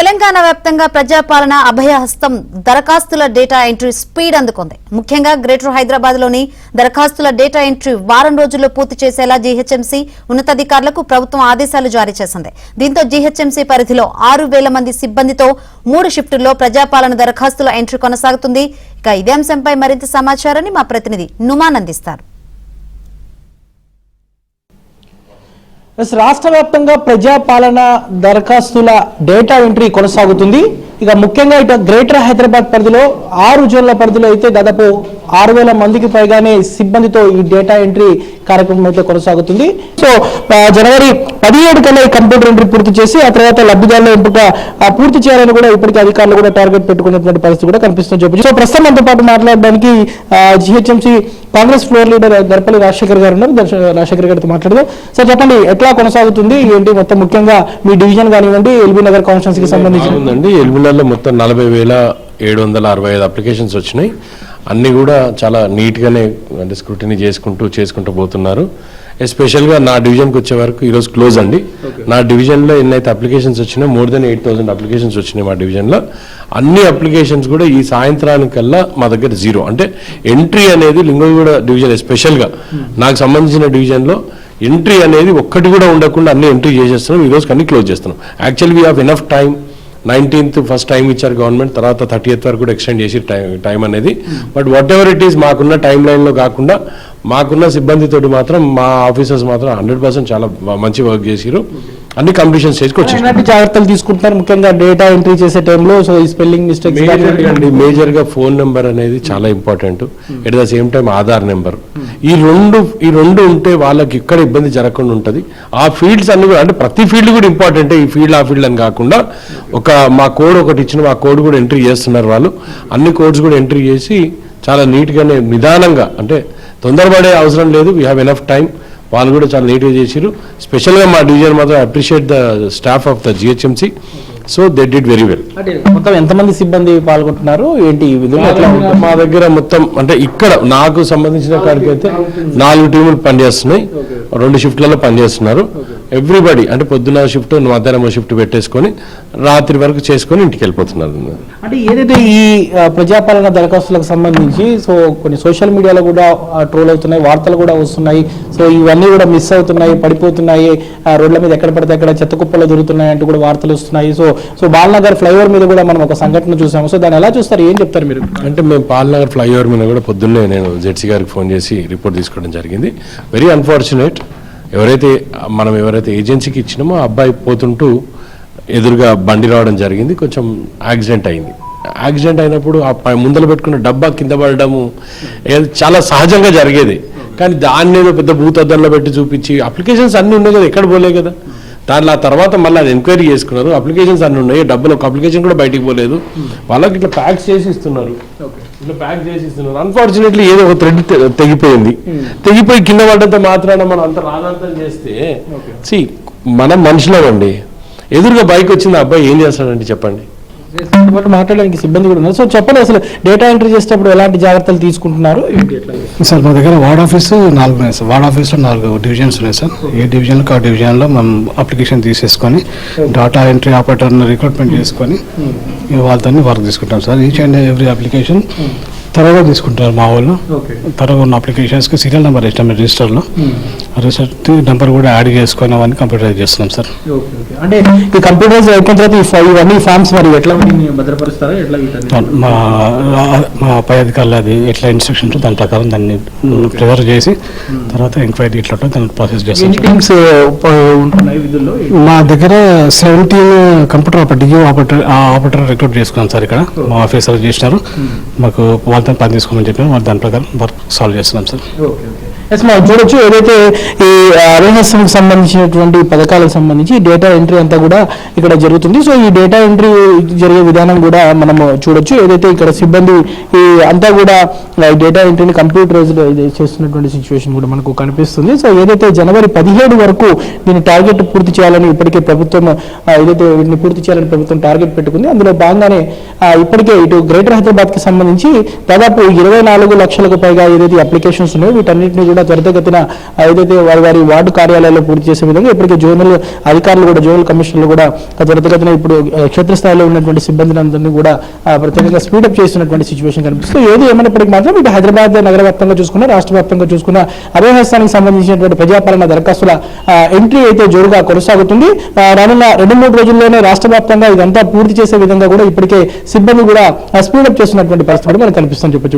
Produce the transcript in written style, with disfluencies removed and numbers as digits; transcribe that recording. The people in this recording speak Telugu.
తెలంగాణ వ్యాప్తంగా ప్రజాపాలన అభయహస్తం దరఖాస్తుల డేటా ఎంట్రీ స్పీడ్ అందుకుంది. ముఖ్యంగా గ్రేటర్ హైదరాబాద్ లోని దరఖాస్తుల డేటా ఎంట్రీ వారం రోజుల్లో పూర్తి చేసేలా జీహెచ్ఎంసీ ఉన్నతాధికారులకు ప్రభుత్వం ఆదేశాలు జారీ చేసింది. దీంతో జీహెచ్ఎంసీ పరిధిలో 6,000 మంది సిబ్బందితో 3 షిఫ్టుల్లో ప్రజాపాలన దరఖాస్తుల ఎంట్రీ కొనసాగుతుంది. ఇక ఇదే అంశంపై మరింత సమాచారాన్ని మా ప్రతినిధి నుమాన్ అందిస్తారు. రాష్ట్ర వ్యాప్తంగా ప్రజాపాలన దరఖాస్తుల డేటా ఎంట్రీ కొనసాగుతుంది. ఇక ముఖ్యంగా ఇటు గ్రేటర్ హైదరాబాద్ పరిధిలో 6 జోన్ల పరిధిలో అయితే దాదాపు 6,000 మందికి పైగానే సిబ్బందితో ఈ డేటా ఎంట్రీ కార్యక్రమం అయితే కొనసాగుతుంది. సో జనవరి 17 కల్లా ఈ కంప్యూటర్ ఎంట్రీ పూర్తి చేసి ఆ తర్వాత లబ్ధిదారుల ఎంపిక పూర్తి చేయాలని కూడా ఇప్పటికీ అధికారులు కూడా టార్గెట్ పెట్టుకున్నటువంటి పరిస్థితి కూడా కనిపిస్తుంది చెప్పచ్చు. సో ప్రస్తుతం మనతో పాటు మాట్లాడడానికి GHMC Congress floor leader Garpalli Rajasekhar గారు ఉన్నారు. రాజశేఖర్ గారితో మాట్లాడదాం. సార్ చెప్పండి, ఎట్లా కొనసాగుతుంది ఏంటి మొత్తం, ముఖ్యంగా మీ డివిజన్ కానివ్వండి ఎల్బీ నగర్ కాన్స్టిట్యున్సీకి సంబంధించి? ఎల్బీ నగర్లో మొత్తం 40,765 అప్లికేషన్స్ వచ్చినాయి. అన్ని కూడా చాలా నీట్గానే అంటే స్క్రూటినీ చేసుకుంటూ పోతున్నారు. ఎస్పెషల్గా నా డివిజన్కి వచ్చే వరకు ఈరోజు క్లోజ్ అండి. నా డివిజన్లో ఎన్నైతే అప్లికేషన్స్ వచ్చినాయి, more than 8,000 అప్లికేషన్స్ వచ్చినాయి మా డివిజన్లో. అన్ని అప్లికేషన్స్ కూడా ఈ సాయంత్రానికల్లా మా దగ్గర 0 అంటే ఎంట్రీ అనేది లింగోగూడ డివిజన్ ఎస్పెషల్గా నాకు సంబంధించిన డివిజన్లో ఎంట్రీ అనేది ఒక్కటి కూడా ఉండకుండా అన్ని ఎంట్రీ చేసేస్తున్నాం. ఈ రోజు అన్ని క్లోజ్ చేస్తున్నాం. Actually we have enough time. 19th first time ఇచ్చారు గవర్నమెంట్, తర్వాత 30th వరకు కూడా ఎక్స్టెండ్ చేసి టైం అనేది. But what ever it is మాకున్న టైం లైన్లో కాకుండా మాకున్న సిబ్బందితోటి మాత్రం మా ఆఫీసర్స్ మాత్రం 100% చాలా మంచి వర్క్ చేసిరు. అన్ని కంప్లీషన్ స్టేజ్కి వచ్చారు. జాగ్రత్తలు తీసుకుంటున్నారు ముఖ్యంగా డేటా ఎంట్రీ చేసే టైంలో? సో ఈ స్పెల్లింగ్ మిస్టేక్స్ అండి, మేజర్గా ఫోన్ నెంబర్ అనేది చాలా important. At the same time Aadhaar number, ఈ రెండు ఉంటే వాళ్ళకి ఇక్కడ ఇబ్బంది జరగకుండా ఉంటుంది. ఆ ఫీల్డ్స్ అన్ని కూడా అంటే ప్రతి ఫీల్డ్ కూడా ఇంపార్టెంటే, ఈ ఫీల్డ్ ఆ ఫీల్డ్ అని కాకుండా మా కోడ్ ఒకటి ఇచ్చిన ఆ కోడ్ కూడా ఎంట్రీ చేస్తున్నారు వాళ్ళు. అన్ని కోడ్స్ కూడా ఎంట్రీ చేసి చాలా నీట్గానే నిదానంగా, అంటే తొందరపడే అవసరం లేదు. We have enough time. వాళ్ళు కూడా చాలా నీట్గా చేసిరు. స్పెషల్గా మా డివిజన్ మాత్రం appreciate the staff of the GHMC. So they did very well. మొత్తం ఎంతమంది సిబ్బంది పాల్గొంటున్నారు ఏంటి? మా దగ్గర మొత్తం అంటే ఇక్కడ నాకు సంబంధించిన కాడికి అయితే 4 టీములు పనిచేస్తున్నాయి. 2 షిఫ్ట్లలో పనిచేస్తున్నారు. ఎవ్రీబడి అంటే పొద్దున షిఫ్ట్, మధ్యాహ్నం షిఫ్ట్ పెట్టేసుకొని రాత్రి వరకు చేసుకొని ఇంటికి వెళ్ళిపోతున్నారు. అంటే ఏదైతే ఈ ప్రజాపాలన దరఖాస్తులకు సంబంధించి సో కొన్ని సోషల్ మీడియాలో కూడా ట్రోల్ అవుతున్నాయి, వార్తలు కూడా వస్తున్నాయి. సో ఇవన్నీ కూడా మిస్ అవుతున్నాయి, పడిపోతున్నాయి, రోడ్ల మీద ఎక్కడ పడితే అక్కడ చెత్త కుప్పలు దొరుకుతున్నాయి అంటూ కూడా వార్తలు వస్తున్నాయి. సో బాలనగర్ ఫ్లైఓవర్ మీద కూడా మనం ఒక సంఘటన చూసాము. సో దాన్ని ఎలా చూస్తారు, ఏం చెప్తారు మీరు? అంటే మేము బాలనగర్ ఫ్లైఓవర్ మీద కూడా పొద్దున్నే నేను జెడ్సీ గారికి ఫోన్ చేసి రిపోర్ట్ తీసుకోవడం జరిగింది. Very unfortunate. ఎవరైతే ఏజెన్సీకి ఇచ్చినామో ఆ అబ్బాయి పోతుంటూ ఎదురుగా బండి రావడం జరిగింది. కొంచెం యాక్సిడెంట్ అయింది. యాక్సిడెంట్ అయినప్పుడు ఆ ముందర పెట్టుకున్న డబ్బా కింద పడడము చాలా సహజంగా జరిగేది. కానీ దాన్ని ఏదో పెద్ద భూతద్దంలో పెట్టి చూపించి అప్లికేషన్స్ అన్నీ ఉన్నాయి కదా, ఎక్కడ పోలే కదా. దాంట్లో ఆ తర్వాత మళ్ళీ అది ఎంక్వైరీ చేసుకున్నారు. అప్లికేషన్స్ అన్నీ ఉన్నాయి, డబ్బులు ఒక అప్లికేషన్ కూడా బయటికి పోలేదు. వాళ్ళకి ఇట్లా ప్యాక్ చేసి ఇస్తున్నారు. అన్ఫార్చునేట్లీ ఏదో ఒక థ్రెడ్ తెగిపోయి కింద పడ్డంతో మాత్రాన మనం అంత రానంతం చేస్తే మనం మనుషులం అండి. ఎదురుగా బైక్ వచ్చింది, అబ్బాయి ఏం చేస్తాడండి చెప్పండి. మాట్లాడడానికి సిబ్బంది కూడా ఉన్నారు. సో చెప్పండి, అసలు డేటా ఎంట్రీ చేసేటప్పుడు ఎలాంటి జాగ్రత్తలు తీసుకుంటున్నారు? సార్ మా దగ్గర వార్డ్ ఆఫీసు 4 ఉన్నాయి సార్. వార్డ్ ఆఫీస్లో 4 డివిజన్స్ ఉన్నాయి సార్. ఏ డివిజన్కి ఆ డివిజన్లో మనం అప్లికేషన్ తీసేసుకొని డేటా ఎంట్రీ ఆపరేటర్ని రిక్రూట్మెంట్ చేసుకొని వాళ్ళతో వర్క్ తీసుకుంటాం sir. Each and every application త్వరగా తీసుకుంటారు మా వాళ్ళు. త్వరగా ఉన్న అప్లికేషన్స్కి సీరియల్ నెంబర్ ఇస్తాం రిజిస్టర్లో. రిజిస్టర్ నెంబర్ కూడా యాడ్ చేసుకొని అవన్నీ కంప్యూటరైజ్ చేస్తున్నాం సార్. అంటే ఈ కంప్యూటరైజ్ అయిపోయిన తర్వాత ఇవన్నీ ఫామ్స్ మరి ఎట్లా భద్రపరుస్తారా? మా పై అధికారులు అది ఎట్లా ఇన్స్ట్రక్షన్స్ దాని ప్రకారం దాన్ని ప్రిజర్వ్ చేసి తర్వాత ఎంక్వైరీ ఇట్లా దాన్ని ప్రాసెస్ చేస్తాం. మా దగ్గర 17 కంప్యూటర్ ఆపరేటర్ రిక్రూట్ చేసుకున్నాం సార్. ఇక్కడ మా ఆఫీసర్ చేసినారు. మాకు వాళ్ళతో పని తీసుకోమని చెప్పిన వాళ్ళు దాని ప్రకారం వర్క్ సాల్వ్ చేస్తున్నాం సార్. మనం చూడొచ్చు, ఏదైతే ఈ అవేర్నెస్కి సంబంధించినటువంటి పథకాలకు సంబంధించి డేటా ఎంట్రీ అంతా కూడా ఇక్కడ జరుగుతుంది. సో ఈ డేటా ఎంట్రీ జరిగే విధానం కూడా మనం చూడొచ్చు. ఏదైతే ఇక్కడ సిబ్బంది ఈ అంతా కూడా డేటా ఎంట్రీని కంప్యూటరైజ్డ్ చేస్తున్నటువంటి సిచ్యువేషన్ కూడా మనకు కనిపిస్తుంది. సో ఏదైతే జనవరి 17 వరకు దీన్ని టార్గెట్ పూర్తి చేయాలని ఇప్పటికే ప్రభుత్వం వీటిని పూర్తి చేయాలని ప్రభుత్వం టార్గెట్ పెట్టుకుంది. అందులో భాగంగానే ఇప్పటికే ఇటు గ్రేటర్ హైదరాబాద్కి సంబంధించి దాదాపు 24 లక్షలకు పైగా ఏదైతే అప్లికేషన్స్ ఉన్నాయో వీటన్నిటిని కూడా కూడా త్వరితగతిన ఏదైతే వారి వార్డు కార్యాలయాల్లో పూర్తి చేసే విధంగా ఇప్పటికే జోనల్ అధికారులు కూడా జోనల్ కమిషనర్లు కూడా త్వరితగతిన ఇప్పుడు క్షేత్రస్థాయిలో ఉన్నటువంటి సిబ్బందిని అందరినీ కూడా ప్రత్యేకంగా స్పీడప్ చేస్తున్నటువంటి సిచ్యువేషన్ కనిపిస్తుంది. ఏది ఏమైనప్పటికీ మాత్రం ఇటు హైదరాబాద్ నగర వ్యాప్తంగా చూసుకున్నా రాష్ట్ర వ్యాప్తంగా చూసుకున్న అభయహస్తానికి సంబంధించినటువంటి ప్రజాపాలన దరఖాస్తుల ఎంట్రీ అయితే జోరుగా కొనసాగుతుంది. రానున్న 2-3 రోజుల్లోనే రాష్ట్ర వ్యాప్తంగా ఇదంతా పూర్తి చేసే విధంగా కూడా ఇప్పటికే సిబ్బంది కూడా స్పీడప్ చేస్తున్నటువంటి పరిస్థితి మనకు కనిపిస్తుందని చెప్పొచ్చు.